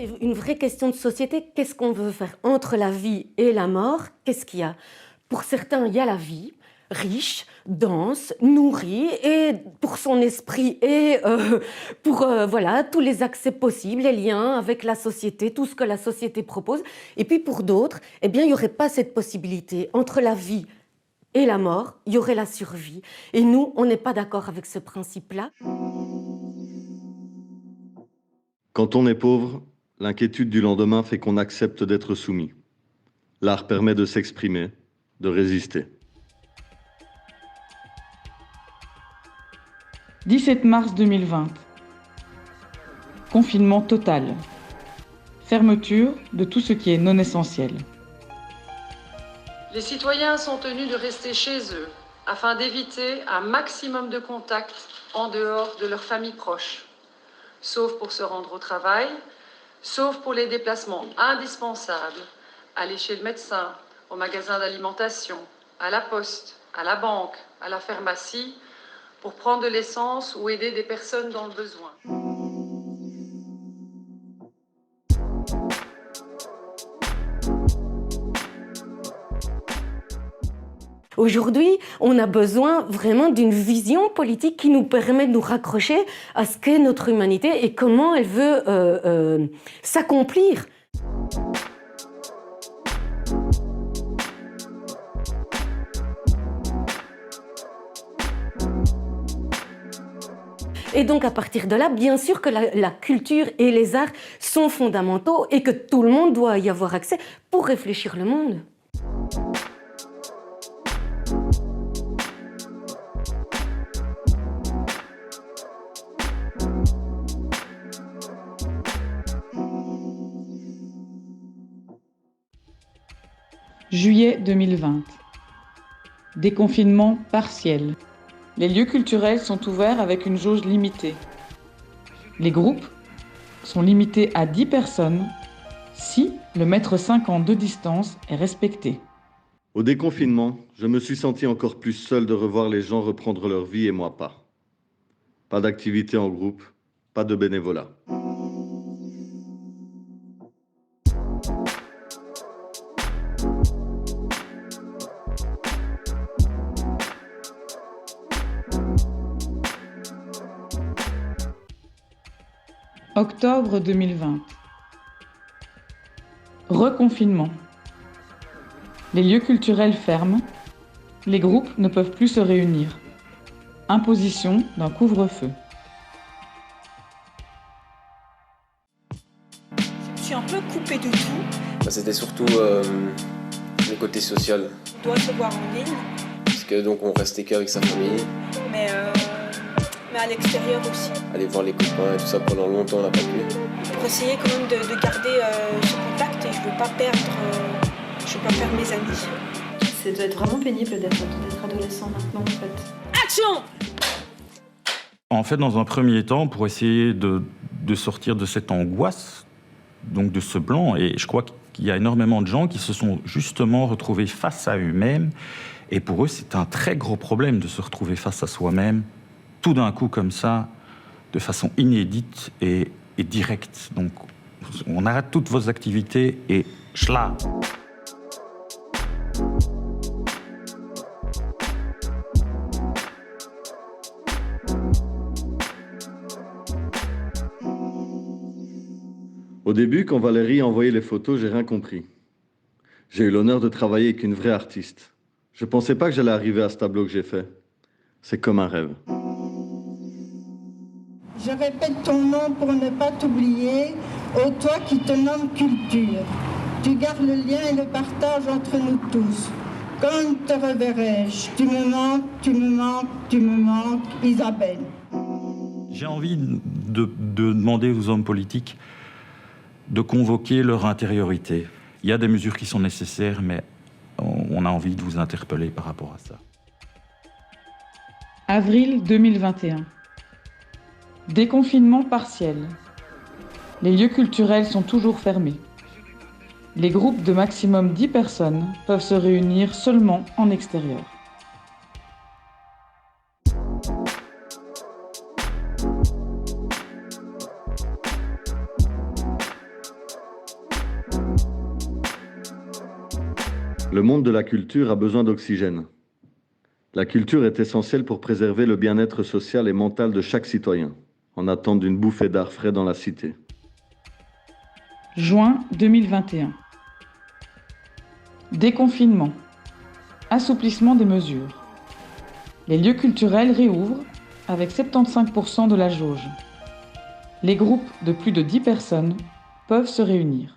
c'est une vraie question de société. Qu'est-ce qu'on veut faire entre la vie et la mort? Qu'est-ce qu'il y a? Pour certains, il y a la vie, riche, dense, nourrie, et pour son esprit et pour voilà, tous les accès possibles, les liens avec la société, tout ce que la société propose. Et puis pour d'autres, eh bien, il n'y aurait pas cette possibilité. Entre la vie et la mort, il y aurait la survie. Et nous, on n'est pas d'accord avec ce principe-là. Quand on est pauvre, l'inquiétude du lendemain fait qu'on accepte d'être soumis. L'art permet de s'exprimer, de résister. 17 mars 2020. Confinement total. Fermeture de tout ce qui est non essentiel. Les citoyens sont tenus de rester chez eux afin d'éviter un maximum de contacts en dehors de leurs familles proches, sauf pour se rendre au travail, sauf pour les déplacements indispensables, aller chez le médecin, au magasin d'alimentation, à la poste, à la banque, à la pharmacie, pour prendre de l'essence ou aider des personnes dans le besoin. Aujourd'hui, on a besoin vraiment d'une vision politique qui nous permet de nous raccrocher à ce qu'est notre humanité et comment elle veut s'accomplir. Et donc, à partir de là, bien sûr que la culture et les arts sont fondamentaux et que tout le monde doit y avoir accès pour réfléchir le monde. Juillet 2020. Déconfinement partiel. Les lieux culturels sont ouverts avec une jauge limitée. Les groupes sont limités à 10 personnes si le 1,50 m de distance est respecté. Au déconfinement, je me suis senti encore plus seul de revoir les gens reprendre leur vie et moi pas. Pas d'activité en groupe, pas de bénévolat. Octobre 2020. Reconfinement. Les lieux culturels ferment. Les groupes ne peuvent plus se réunir. Imposition d'un couvre-feu. Je me suis un peu coupée de tout. C'était surtout le côté social. On doit se voir en ligne. Parce que donc on restait qu'avec sa famille. Mais à l'extérieur aussi. Aller voir les copains et tout ça pendant longtemps on n'a pas pu. Pour essayer quand même de garder ce contact et je veux pas perdre mes amis. Ça doit être vraiment pénible d'être adolescent maintenant en fait. Action! En fait, dans un premier temps, pour essayer de sortir de cette angoisse, donc de ce blanc, et je crois qu'il y a énormément de gens qui se sont justement retrouvés face à eux-mêmes, et pour eux, c'est un très gros problème de se retrouver face à soi-même, tout d'un coup comme ça, de façon inédite et directe. Donc, on arrête toutes vos activités et schla. Au début, quand Valérie a envoyé les photos, j'ai rien compris. J'ai eu l'honneur de travailler avec une vraie artiste. Je pensais pas que j'allais arriver à ce tableau que j'ai fait. C'est comme un rêve. Je répète ton nom pour ne pas t'oublier, ô toi qui te nommes culture. Tu gardes le lien et le partage entre nous tous. Quand te reverrai-je? Tu me manques, tu me manques, tu me manques, Isabelle. J'ai envie de demander aux hommes politiques de convoquer leur intériorité. Il y a des mesures qui sont nécessaires, mais on a envie de vous interpeller par rapport à ça. Avril 2021. Déconfinement partiel. Les lieux culturels sont toujours fermés. Les groupes de maximum 10 personnes peuvent se réunir seulement en extérieur. Le monde de la culture a besoin d'oxygène. La culture est essentielle pour préserver le bien-être social et mental de chaque citoyen, en attente d'une bouffée d'air frais dans la cité. Juin 2021. Déconfinement. Assouplissement des mesures. Les lieux culturels réouvrent avec 75% de la jauge. Les groupes de plus de 10 personnes peuvent se réunir.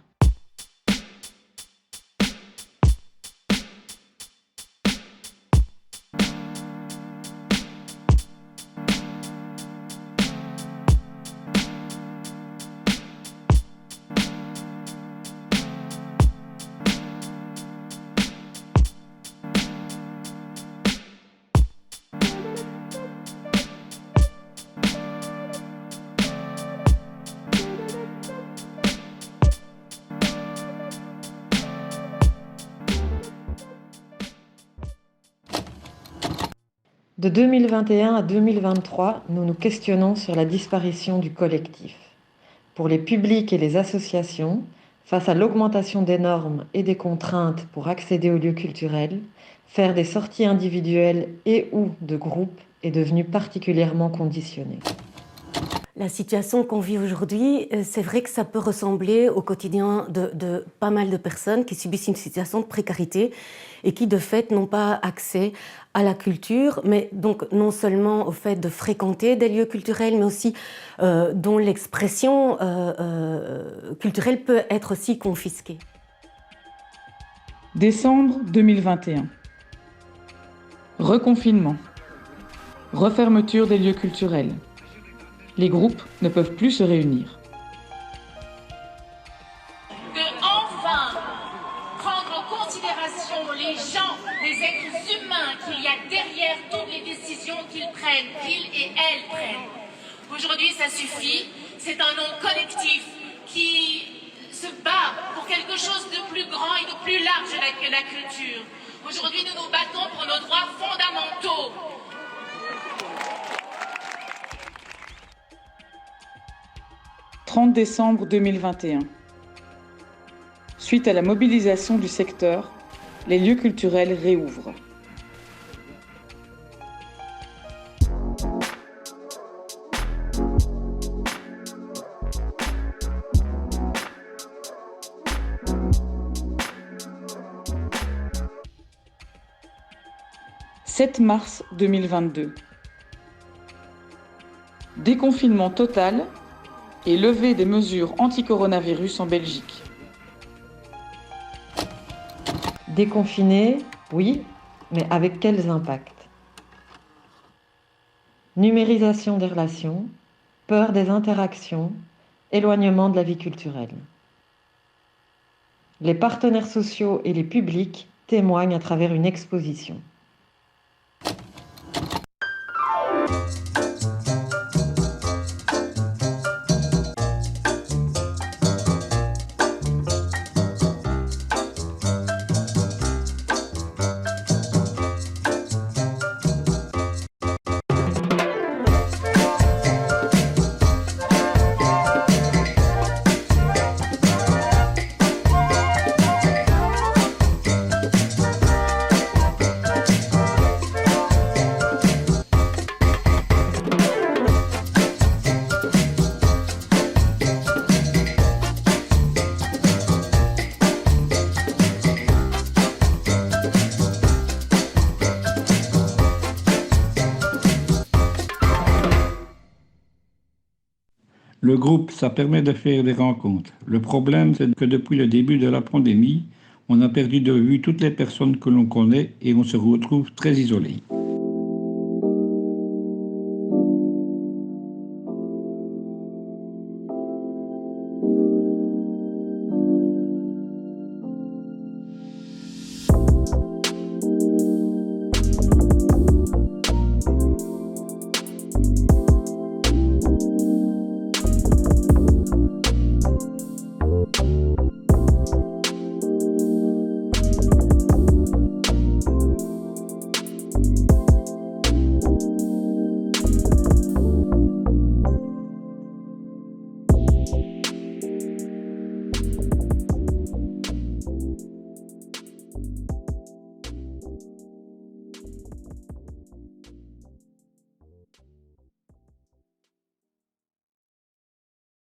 De 2021 à 2023, nous nous questionnons sur la disparition du collectif. Pour les publics et les associations, face à l'augmentation des normes et des contraintes pour accéder aux lieux culturels, faire des sorties individuelles et ou de groupe est devenu particulièrement conditionné. La situation qu'on vit aujourd'hui, c'est vrai que ça peut ressembler au quotidien de pas mal de personnes qui subissent une situation de précarité et qui, de fait, n'ont pas accès à la culture, mais donc non seulement au fait de fréquenter des lieux culturels, mais aussi dont l'expression culturelle peut être aussi confisquée. Décembre 2021. Reconfinement. Refermeture des lieux culturels. Les groupes ne peuvent plus se réunir. De enfin prendre en considération les gens, les êtres humains qu'il y a derrière toutes les décisions qu'ils prennent, qu'ils et elles prennent. Aujourd'hui, ça suffit. C'est un nom collectif qui se bat pour quelque chose de plus grand et de plus large que la culture. Aujourd'hui, nous nous battons pour nos droits fondamentaux. « 30 décembre 2021. Suite à la mobilisation du secteur, les lieux culturels réouvrent. « 7 mars 2022. Déconfinement total et levée des mesures anti-coronavirus en Belgique. Déconfiné, oui, mais avec quels impacts? Numérisation des relations, peur des interactions, éloignement de la vie culturelle. Les partenaires sociaux et les publics témoignent à travers une exposition. Le groupe, ça permet de faire des rencontres. Le problème, c'est que depuis le début de la pandémie, on a perdu de vue toutes les personnes que l'on connaît et on se retrouve très isolé.